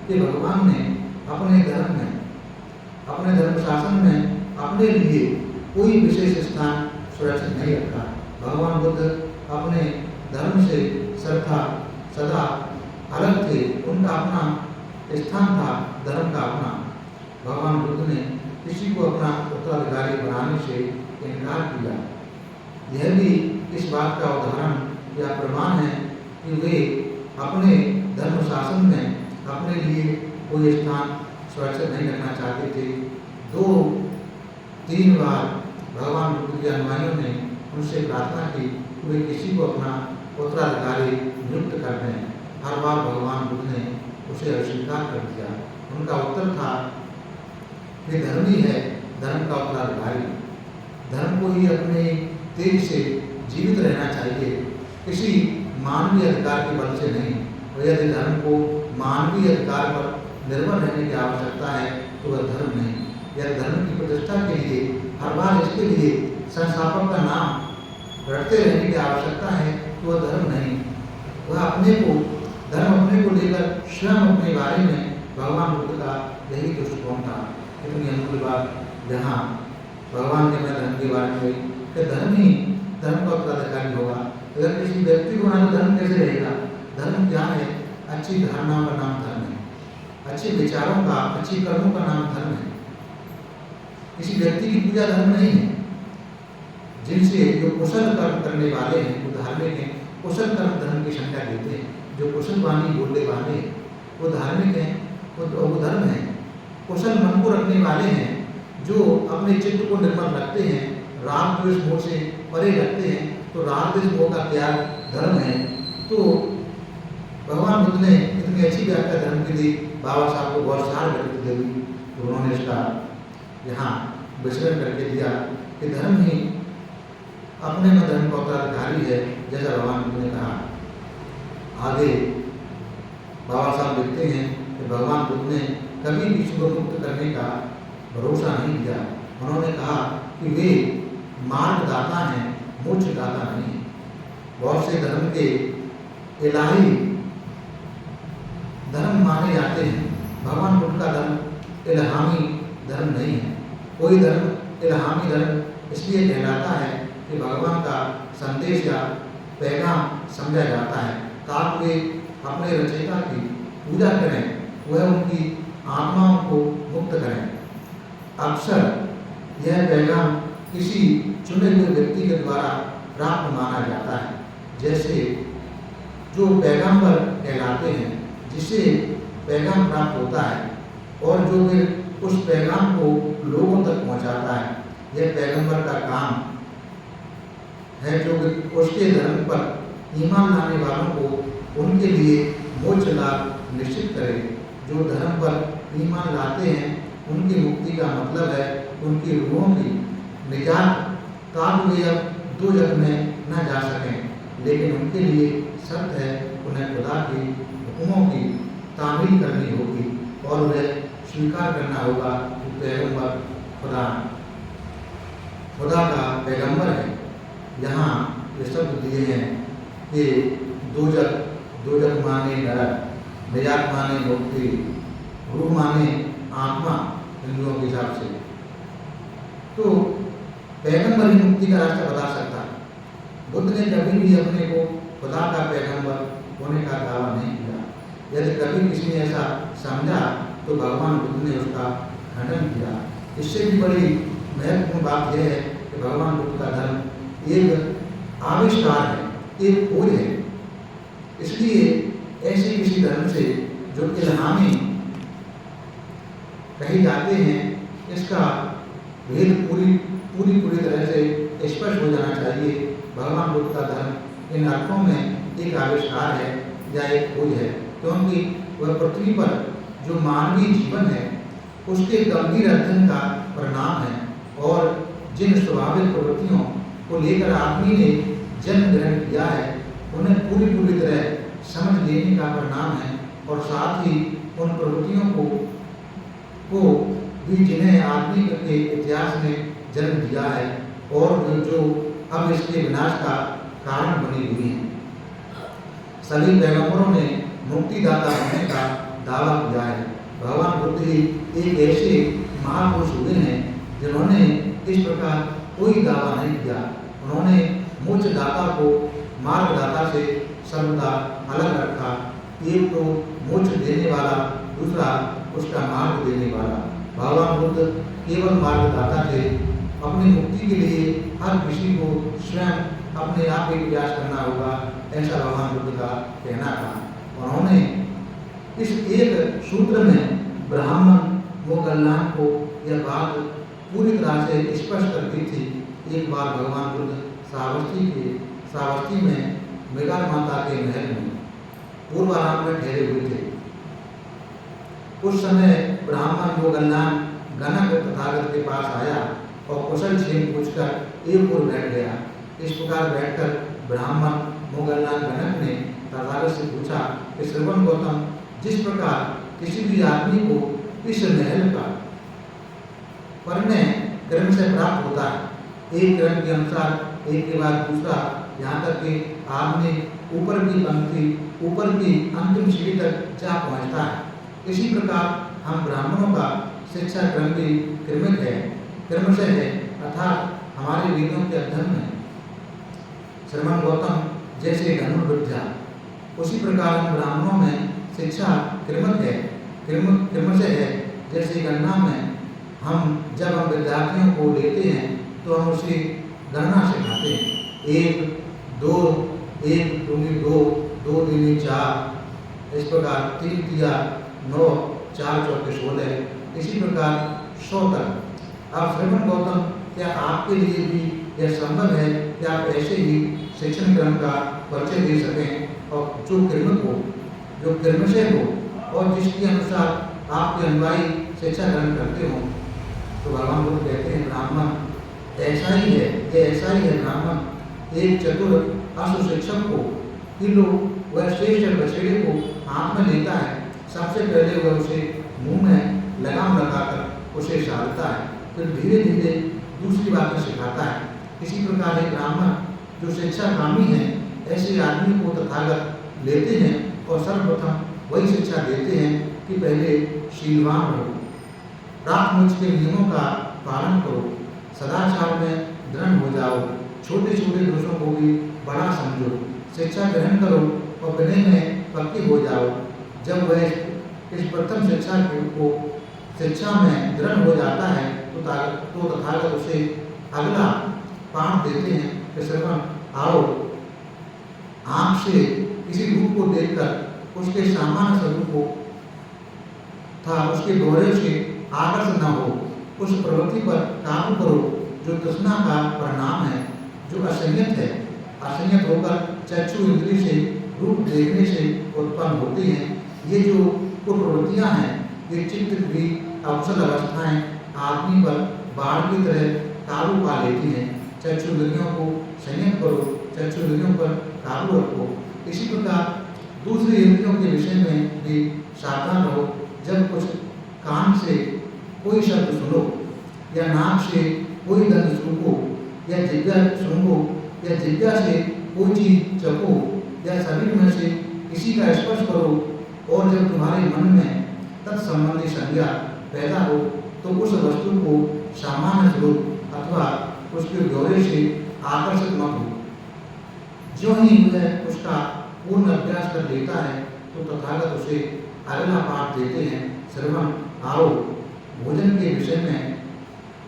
कि भगवान ने अपने धर्म में, अपने धर्म शासन में अपने लिए कोई विशेष स्थान सुरक्षित नहीं रखा। भगवान बुद्ध अपने धर्म से सदा अलग थे। उनका अपना स्थान था, धर्म का अपना। भगवान बुद्ध ने किसी को अपना उत्तराधिकारी बनाने से इनकार किया। यह भी इस बात का उदाहरण या प्रमाण है कि वे अपने धर्म शासन में अपने लिए कोई स्थान सुरक्षित नहीं रखना चाहते थे। 2-3 बार भगवान बुद्ध के अनुयायियों ने उनसे प्रार्थना की कि वे किसी को अपना उत्तराधिकारी नियुक्त कर दें। हर बार भगवान बुद्ध ने उसे अस्वीकार कर दिया। उनका उत्तर था कि धर्म ही है धर्म का उत्तराधिकारी। धर्म को ही अपने तेज से जीवित रहना चाहिए, किसी मानवीय अधिकार के बल से नहीं। और यदि धर्म को मानवीय अधिकार पर निर्भर रहने की आवश्यकता है तो वह धर्म नहीं। यदि धर्म की प्रतिष्ठा के लिए हर बार इसके लिए संस्थापक का नाम रटते रहने की आवश्यकता है तो वह धर्म नहीं। वह धर्म अपने को लेकर स्वयं अपने बारे में भगवान बुद्ध का यही दृष्टिकोण था। इतनी अमूल्य बात यहाँ भगवान ने धर्म के बारे में कि धर्म ही धर्म का उत्तराधिकारी होगा। अगर किसी व्यक्ति को ना तो धर्म कैसे रहेगा? धर्म क्या है? अच्छी धारणाओं का नाम धर्म है, अच्छे विचारों का, अच्छी कर्मों का नाम धर्म है। किसी व्यक्ति की पूजा धर्म नहीं है। जिनसे जो कुशल कर्म करने वाले हैं वो धार्मिक हैं, कुशल कर्म धर्म की संज्ञा देते हैं। जो कुशल वाणी बोलने वाले वो धार्मिक हैं, वो धर्म है। कुशल मन को रखने वाले हैं, जो अपने चित्त को निर्मल रखते हैं, राग द्वेष मोह से परे रखते हैं, तो राग द्वेष मोह का त्याग धर्म है। तो भगवान बुद्ध ने इतनी अच्छी व्याख्या धर्म की दी, बाबा साहब को बहुत सार व्यक्त दी, तो उन्होंने इसका यहाँ विश्लेषण करके दिया कि धर्म ही अपने में धर्म का उत्तराधिकारी है, जैसा भगवान बुद्ध ने कहा। आगे बाबा साहब लिखते हैं कि भगवान बुद्ध ने कभी किसी को मुक्त करने का भरोसा नहीं किया। उन्होंने कहा कि वे मार्गदाता हैं, मोक्षदाता नहीं है। बहुत से धर्म के इलाही धर्म माने जाते हैं। भगवान बुद्ध का धर्म इल्हामी धर्म नहीं है। कोई धर्म इल्हामी धर्म इसलिए कहलाता है कि भगवान का संदेश या पैगाम समझा जाता है, ताकि वे अपने रचयिता की पूजा करें, वह उनकी आत्माओं को मुक्त करें। अक्सर यह पैगाम किसी चुने हुए व्यक्ति के द्वारा प्राप्त माना जाता है, जैसे जो पैगंबर कहलाते हैं, जिसे पैगाम प्राप्त होता है और जो फिर उस पैगाम को लोगों तक पहुंचाता है। यह पैगंबर का काम है, जो उसके धर्म पर ईमान लाने वालों को उनके लिए मोक्ष लाभ निश्चित करे। जो धर्म पर ईमान लाते हैं उनकी मुक्ति का मतलब है उनकी रूहों की निजात, ताकि वे अब दोजख में न जा सकें। लेकिन उनके लिए शर्त है उन्हें खुदा की हुक्मों की तामील करनी होगी और वह स्वीकार करना होगा कि पैगंबर खुदा का पैगंबर है। यहाँ ये शब्द दिए हैं कि दोजख माने नरक, निजात माने मुक्ति, रूह माने आत्मा हिंदुओं के हिसाब से। तो पैगंबर ही मुक्ति का रास्ता बता सकता है। बुद्ध ने कभी भी अपने को खुदा का पैगंबर होने का दावा नहीं किया। यदि कभी किसी ने ऐसा समझा तो भगवान बुद्ध ने उसका खंडन किया। इससे भी बड़ी महत्वपूर्ण बात यह है कि भगवान बुद्ध का धर्म एक आविष्कार है, एक खोज है। इसलिए ऐसे किसी धर्म से जो इल्हामी कहे जाते हैं, इसका भेद पूरी तरह से स्पष्ट हो जाना चाहिए। भगवान बुद्ध का धर्म इन अर्थों में एक आविष्कार है या एक खोज है, क्योंकि वह पृथ्वी पर जो मानवीय जीवन है उसके गंभीर अध्ययन का परिणाम है और जिन स्वाभाविक प्रवृत्तियों को लेकर आदमी ने जन्म ग्रहण किया है उन्हें पूरी तरह समझ लेने का परिणाम है। और साथ ही उन प्रवृत्तियों को भी जिन्हें आदमी के इतिहास ने जन्म दिया है और जो अब इसके विनाश का कारण बनी हुई हैं। सभी पैगंबरों ने मुक्तिदाता होने का दावा किया है। भगवान बुद्ध ही एक ऐसे महापुरुष हुए हैं जिन्होंने इस प्रकार कोई दावा नहीं किया। उन्होंने मोक्षदाता को मार्गदाता से सर्वदा अलग रखा एक तो मोक्ष देने वाला, दूसरा उसका मार्ग देने वाला। भगवान बुद्ध केवल मार्गदाता थे। अपनी मुक्ति के लिए हर किसी को स्वयं अपने आप ही प्रयास करना होगा, ऐसा भगवान बुद्ध का कहना था। उन्होंने इस एक सूत्र में ब्राह्मण मोगल्लान को यह बात पूरी तरह से स्पष्ट कर दी थी। एक बार भगवान बुद्ध सावस्ती में मेघा माता के महल में पूर्वाराम में ठहरे हुए थे। उस समय ब्राह्मण मोगल्लान गणक तथागत के पास आया और कुशल क्षेम पूछकर एक ओर बैठ गया। इस प्रकार बैठकर ब्राह्मण मोगल्लान गणक ने तथागत से पूछा कि श्रवण गौतम, जिस प्रकार किसी भी आदमी को इस महल का परिणय क्रम से प्राप्त होता है, एक क्रम के अनुसार एक के बाद दूसरा, यहाँ तक कि आदमी ऊपर की पंक्ति, ऊपर की अंतिम सीढ़ी तक जा पहुँचता है, इसी प्रकार हम ब्राह्मणों का शिक्षा क्रम भी क्रमशः है, अर्थात हमारे वेदों के अध्ययन में श्रवण गौतम जैसे धनुर्विद्या, उसी प्रकार हम ब्राह्मणों में शिक्षा क्रमशः है। जैसे गणना में जब हम विद्यार्थियों को लेते हैं तो हम उसे गणना सिखाते हैं। 1 2 1 दूनी 2, 2 दूनी 4, इस प्रकार 3 तिया 9, 4 चौके 16, इसी प्रकार 100 तक। अब श्रवण गौतम, क्या आपके लिए भी यह संभव है कि आप ऐसे ही शिक्षण क्रम का परिचय दे सकें और जो क्रमशः हो और जिसके अनुसार आपके अनुयायी शिक्षा ग्रहण करते हों? तो भगवान बुद्ध कहते हैं, ब्राह्मण ऐसा ही है। ब्राह्मण एक चतुर अशुशिक्षक को किलो वह श्रेष्ठ बछड़े को हाथ में लेता है, सबसे पहले वह उसे मुंह में लगाम लगाकर उसे साधता है, फिर धीरे धीरे दूसरी बातें सिखाता है। इसी प्रकार एक ब्राह्मण जो शिक्षा कामी है, ऐसे आदमी को तथागत लेते हैं और सर्वप्रथम वही शिक्षा देते हैं कि पहले शीलवान रहो, प्राप्त मोक्ष के नियमों का पालन करो, सदाचार में दृढ़ हो जाओ, छोटे छोटे दोषों को भी बड़ा समझो, शिक्षा ग्रहण करो और विनय में पक्के हो जाओ। जब वह इस प्रथम शिक्षा में दृढ़ हो जाता है तो तथागत उसे अगला पाठ देते हैं कि श्रवण आओ, आँख से किसी रूप को देखकर उसके सामान्य स्वरूप को उसके गौरव से आकर्षित न हो, उस प्रवृत्ति पर काबू करो जो तृष्णा का परिणाम है, जो असंयत होकर चक्षु इंद्रिय से रूप देखने से उत्पन्न होती हैं। ये जो प्रवृत्तियाँ हैं, ये चित्त की अवसल अवस्थाएं आदमी पर बाढ़ की तरह काबू पा लेती हैं। चक्षु इंद्रियों को संयत करो, चक्षु इंद्रियों पर काबू रखो। इसी प्रकार दूसरी इंद्रियों के विषय में भी सावधान रहो। जब कुछ कान से कोई शब्द सुनो या नाक से कोई गंध सूंघो या जिह्वा सूंघो या जिह्वा से कोई चीज चखो या शरीर में से किसी का स्पर्श करो और जब तुम्हारे मन में तत्संबंधी संज्ञा पैदा हो तो उस वस्तु को सामान्य स्वरूप अथवा उसके गौरव से आकर्षित मत हो। जो ही वह उसका पूर्ण अभ्यास कर लेता है तो तथागत उसे अगला पाठ देते हैं, श्रवण आओ, भोजन के विषय में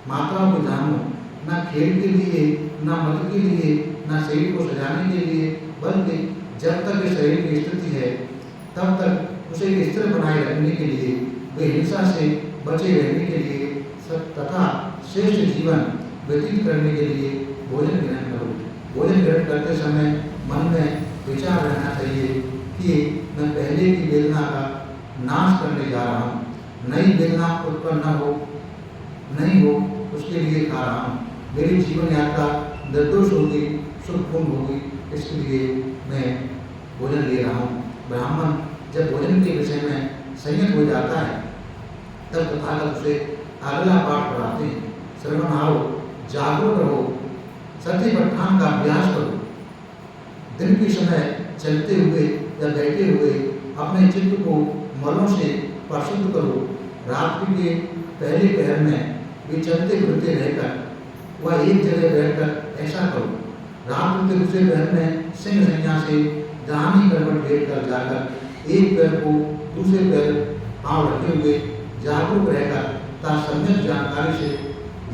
मात्राओं को जानो, न खेल के लिए, न मद के लिए, न शरीर को सजाने के लिए, बल्कि जब तक शरीर की स्थिति है तब तक उसे स्थिर बनाए रखने के लिए, बेहिंसा से बचे रहने के लिए तथा श्रेष्ठ जीवन व्यतीत करने के लिए भोजन ग्रहण करो। भोजन ग्रहण करते समय मन में विचार रहना चाहिए कि मैं पहले की वेदना का नाश करने जा रहा हूँ, नई वेदना उत्पन्न नहीं हो उसके लिए खा रहा हूँ। मेरी जीवन यात्रा निर्दोष होगी, सुखपूर्ण होगी, इसके लिए मैं भोजन ले रहा हूँ। ब्राह्मण जब भोजन के विषय में संयत हो जाता है तब तथागत उसे अगला पाठ पढ़ाते हैं, श्रवण आओ, जागरूक रहो, सत्यपठान का अभ्यास करो। दिन के समय चलते हुए या बैठे हुए अपने चित्त को मलों से परिशुद्ध करो। रात्रि के पहले पहर में भी चलते फिरते रहकर वह एक जगह बैठकर ऐसा करो। रात्रि के दूसरे पहर में सिंह संज्ञा से दाहिनी करवट लेट कर जाकर एक पैर को दूसरे पैर पांव रखे हुए जागरूक रहकर तथा सम्यक जानकारी से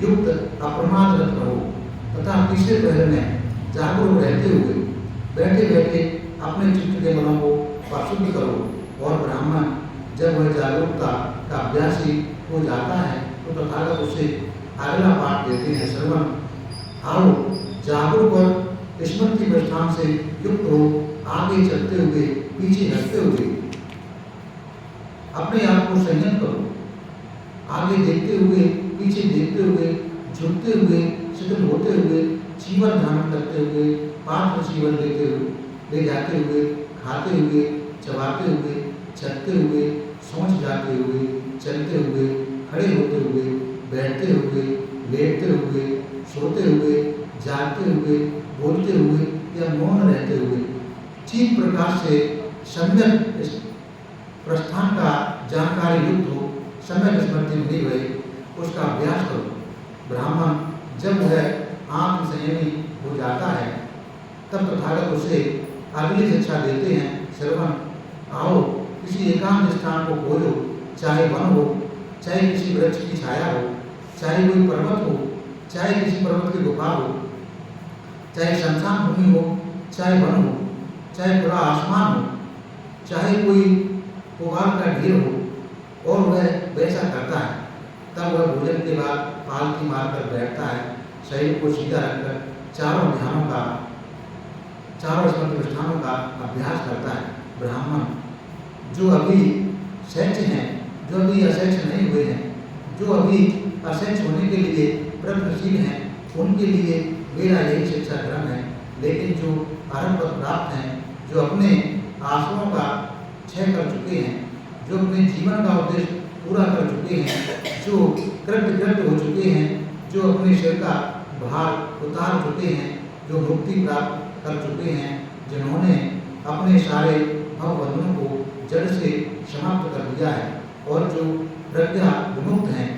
युक्त अप्रमाद रत रहो तथा तीसरे पैर में जागरूक रहते हुए बैठे बैठे अपने चित्त के मनों को परिशुद्ध करो। और ब्राह्मण जब वह जागरूकता का अभ्यासी हो जाता है तो तथागत उसे अगला पाठ देते हैं। श्रवण आओ जागरूक और स्मृति प्रस्थान से युक्त हो, आगे चलते हुए पीछे हटते हुए अपने आप को संयम करो, आगे देखते हुए पीछे देखते हुए झुकते हुए शिथिल होते हुए जीवन धारण करते हुए पात्र जीवन लेते हुए ले जाते हुए खाते हुए चबाते हुए चलते हुए सोच जाते हुए चलते हुए खड़े होते हुए बैठते हुए लेटते हुए सोते हुए जागते हुए बोलते हुए या मौन रहते हुए ठीक प्रकार से सम्यक प्रस्थान का जानकारी युक्त हो, सम्यक स्मृति मिली हुई उसका अभ्यास करो। ब्राह्मण जब वह आत्म संयमी हो जाता है तब तथागत उसे अगली शिक्षा देते हैं। श्रवण आओ किसी एकांत स्थान को खोजो, चाहे वन हो, चाहे किसी वृक्ष की छाया हो, चाहे कोई पर्वत हो, चाहे किसी पर्वत की गुफा हो, चाहे शमशान भूमि हो, चाहे वन हो, चाहे खुला आसमान हो, चाहे कोई पुआल का ढेर हो, और वह वैसा करता है। तब वह भोजन के बाद पालथी मारकर बैठता है, शरीर को सीधा रखकर चारों स्मृति प्रस्थानों का अभ्यास करता है। ब्राह्मण जो अभी शैच हैं, जो अभी अशैच नहीं हुए हैं, जो अभी अशैच होने के लिए प्रयत्नशील हैं, उनके लिए मेरा यही शिक्षा क्रम है। लेकिन जो आरंभ पद प्राप्त हैं, जो अपने आशयों का क्षय कर चुके हैं, जो अपने जीवन का उद्देश्य पूरा कर चुके हैं, जो कृतकृत हो चुके हैं, जो अपने सिर का भार उतार चुके हैं, जो मुक्ति प्राप्त कर चुके हैं, जिन्होंने अपने सारे भवबंधनों को जड़ से समाप्त कर दिया है और जो प्रज्ञा विमुक्त हैं,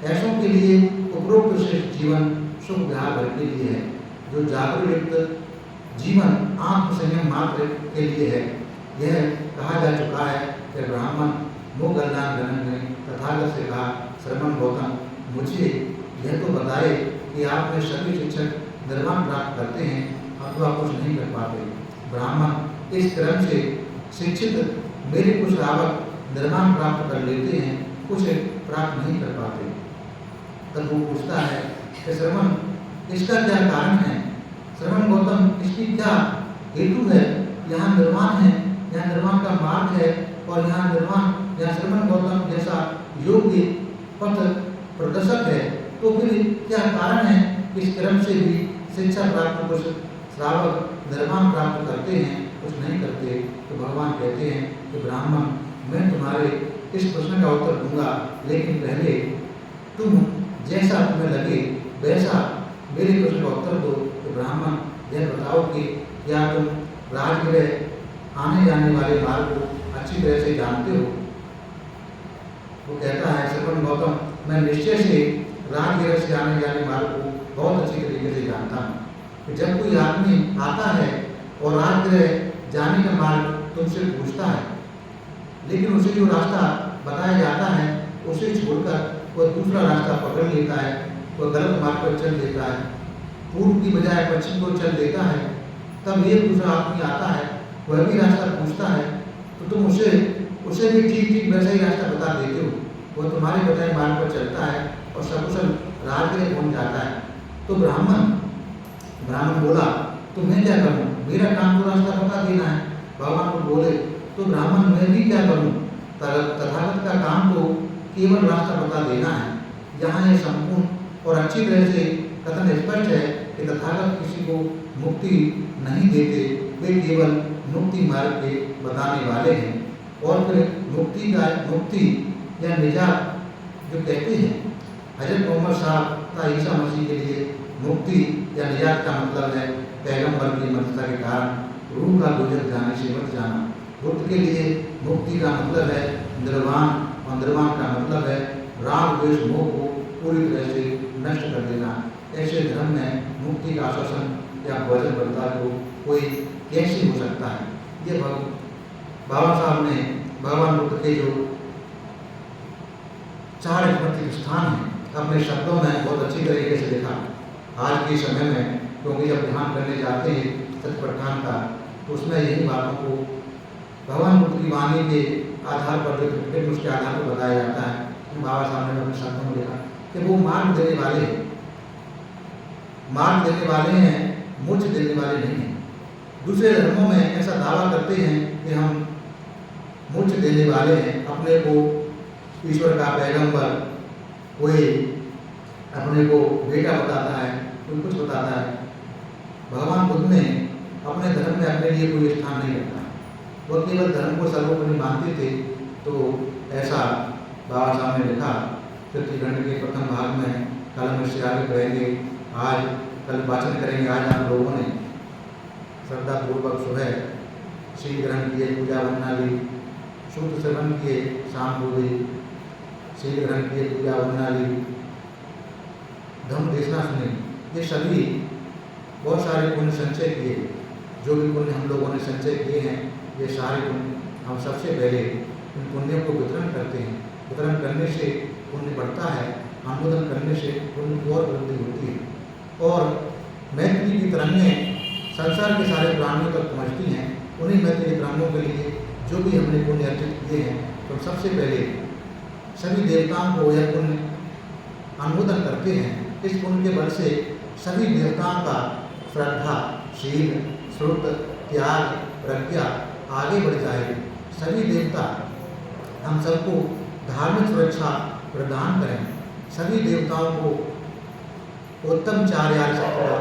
ऐसों के लिए उपरोक्त श्रेष्ठ जीवन सुख विहार भर के लिए है। जो जागरूक जीवन आत्म संयम मात्र के लिए है। यह कहा जा चुका है कि ब्राह्मण मोगल्लान गणन ने तथागत से कहा, श्रवण गौतम मुझे यह तो बताए कि आप में सभी शिक्षक निर्वाण प्राप्त करते हैं अथवा कुछ नहीं कर पाते। ब्राह्मण इस क्रम से शिक्षित मेरे कुछ श्रावक निर्वाण प्राप्त कर लेते हैं, कुछ प्राप्त नहीं कर पाते। तब वो पूछता है कि श्रवण इसका क्या कारण है? श्रवण गौतम इसकी क्या हेतु है? यहाँ निर्वाण है, यहाँ निर्वाण का मार्ग है, और यहाँ निर्वाण यहाँ श्रवण गौतम जैसा योग्य पथ प्रदर्शक है, तो फिर क्या कारण है? इस क्रम से भी शिक्षा प्राप्त कुछ श्रावक निर्वाण प्राप्त करते हैं, कुछ नहीं करते। तो भगवान कहते हैं कि ब्राह्मण मैं तुम्हारे इस प्रश्न का उत्तर दूंगा, लेकिन पहले तुम जैसा तुम्हें लगे वैसा मेरे प्रश्न का उत्तर दो। तो ब्राह्मण यह बताओ कि क्या तुम राजगृह आने जाने वाले मार्ग को अच्छी तरह से जानते हो? वो कहता है, श्रवण गौतम मैं निश्चय से राजगृह से आने जाने मार्ग को बहुत अच्छी तरीके से जानता हूँ। कि जब कोई आदमी आता है और राजगृह जाने का मार्ग तुमसे पूछता है, लेकिन उसे जो रास्ता बताया जाता है उसे छोड़कर वह दूसरा रास्ता पकड़ लेता है, वह गलत मार्ग पर चल देता है, पूर्व की बजाय पश्चिम को चल देता है, तब एक दूसरा आदमी आता है, वह भी रास्ता पूछता है, तो तुम उसे भी ठीक वैसा ही रास्ता बता देते हो। वह तुम्हारे बताए मार्ग पर चलता है और सकुशल राजगृह पहुँच जाता है। तो ब्राह्मण बोला, तो मैं क्या करूँ? मेरा काम तो रास्ता बता देना है। भगवान को बोले, तो ब्राह्मण मैं भी क्या करूँ? तथागत का काम तो केवल रास्ता बता देना है। यहाँ यह संपूर्ण और अच्छी तरह से कथन स्पष्ट है कि तथागत किसी को मुक्ति नहीं देते, वे केवल मुक्ति मार्ग के बताने वाले हैं। और फिर मुक्ति या निजात जो कहते हैं, हजरत मोहम्मद साहब का ईसा मसीह के लिए मुक्ति या निजात का मतलब है पैगंबर की मर्यादा के कारण रूह का दोजख जाने से बच जाना। बुद्ध के लिए मुक्ति का मतलब है निर्वाण, और निर्वाण का मतलब है राग द्वेष मोह को पूरी तरह से नष्ट कर देना। ऐसे धर्म में मुक्ति का आश्वासन या वचनबद्धता को कोई कैसे हो सकता है? ये बाबा साहब ने भगवान बुद्ध के जो 4 स्मृति स्थान हैं अपने शब्दों में बहुत अच्छी तरीके से लिखा। आज के समय में क्योंकि जब ध्यान करने जाते हैं सतप्रधान का, तो उसमें यही बातों को भगवान बुद्ध की वाणी के आधार पर जो फिर उसके आधार पर बताया जाता है। बाबा साहब ने अपने शब्दों में लिखा कि वो मार्ग देने वाले हैं, मार्ग देने वाले हैं, मोक्ष देने वाले नहीं हैं। दूसरे धर्मों में ऐसा दावा करते हैं कि हम मोक्ष देने वाले हैं, अपने को ईश्वर का पैगंबर, कोई अपने को बेटा बताता है, कोई कुछ बताता है। भगवान बुद्ध ने अपने धर्म में अपने लिए कोई स्थान नहीं रखा, वो केवल धर्म को सर्वोपरि मानते थे। तो ऐसा बाबा साहब ने लिखा। तृतीयखंड के प्रथम भाग में कल हम इससे आगे पढ़ेंगे। आज कल वाचन करेंगे। आज आप लोगों ने श्रद्धापूर्वक सुबह शील ग्रहण किए, पूजा वंदना ली, शुद्ध सेवन किए, शाम को भी शील ग्रहण किए, पूजा वंदना ली, धम्म देशना सुनी। ये सभी बहुत सारे पुण्य संचय किए। जो भी पुण्य हम लोगों ने संचय किए हैं, ये सारे पुण्य हम सबसे पहले इन पुण्यों को वितरण करते हैं। वितरण करने से पुण्य बढ़ता है, अनुमोदन करने से पुण्य की और वृद्धि होती है। और मैत्री की तरंगें संसार के सारे प्राणियों तक पहुँचती हैं। उन्हीं मैत्री की तरंगों के लिए जो भी हमने पुण्य अर्जित किए हैं, तो सबसे पहले सभी देवताओं को यह पुण्य अनुमोदन करते हैं। इस पुण्य के बल से सभी देवताओं का श्रद्धा, शील, श्रुत, त्याग, प्रज्ञा आगे बढ़ जाएगी। सभी देवता हम सबको धार्मिक सुरक्षा प्रदान करें। सभी देवताओं को उत्तम चार्यार्थ का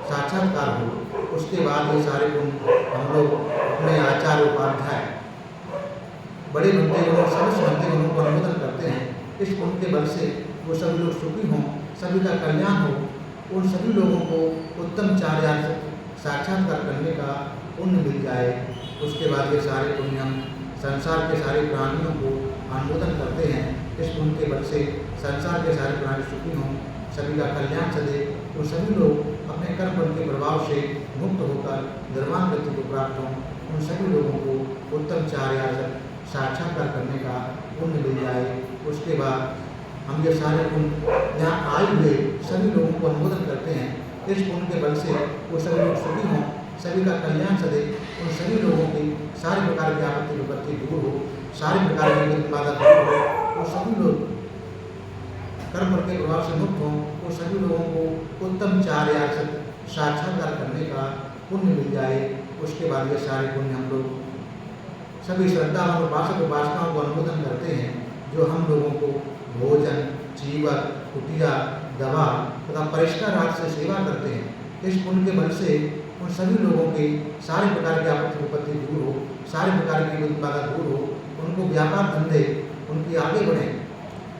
साक्षात्कार हो। उसके बाद ये सारे गुण हम लोग अपने आचार्य उपाध्याय बड़े बनते गुणों, सभी बनते गुणों को अनुमोदन करते हैं। इस पुण्य के बल से वो सभी लोग सुखी हों, सभी का कल्याण हो। उन सभी लोगों को उत्तम चार्यार्थ साक्षात्कार करने का पुण्य मिल जाए। उसके बाद ये सारे पुण्य हम संसार के सारे प्राणियों को अनुमोदन करते हैं। इस पुण्य के बल से संसार के सारे प्राणी सुखी हों, सभी का कल्याण चले। तो सभी लोग अपने कर्म फल के प्रभाव से मुक्त होकर निर्वाण गति को प्राप्त हों। उन सभी लोगों को उत्तम चार्यार्थ साक्षात्कार करने का पुण्य मिल जाए। उसके बाद हम ये सारे पुण्य यहाँ आए हुए सभी लोगों को अनुमोदन करते हैं। इस पुण्य के बल से वो सभी लोग सुखी हों, सभी का कल्याण चले। उन सभी लोगों की सारे प्रकार की आपत्ति विपत्ति दूर हो, सारे प्रकार की बाधा दूर हो। वो सभी लोग कर्म फल के प्रभाव से मुक्त हों। वो सभी लोगों को उत्तम चार्यार्थ साक्षात्कार करने का पुण्य मिल जाए। उसके बाद ये सारे पुण्य हम लोग सभी श्रद्धा और उपासक उपासनाओं को अनुमोदन करते हैं, जो हम लोगों को भोजन, चीवक, कुटिया, दवा तथा परिष्कार रात से सेवा करते हैं। इस पुण्य के बल से उन सभी लोगों के सारे प्रकार की आपत्ति विपत्ति दूर हो, सारे प्रकार की बाधा दूर हो, उनको व्यापार धंधे उनकी आगे बढ़े।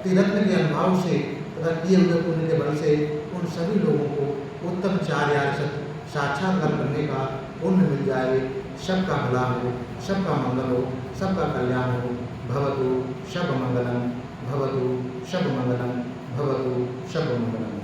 तीरत्न के अनुभव से तथा किए हुए पुण्य के बल से उन सभी लोगों को उत्तम चार्यार्थ साक्षात्कार करने का पुण्य मिल जाए। सबका भला हो, सबका मंगल हो, सबका कल्याण हो। भवतु शब मंगलम, भवतु शब मंगलम, भवतु शब मंगलम।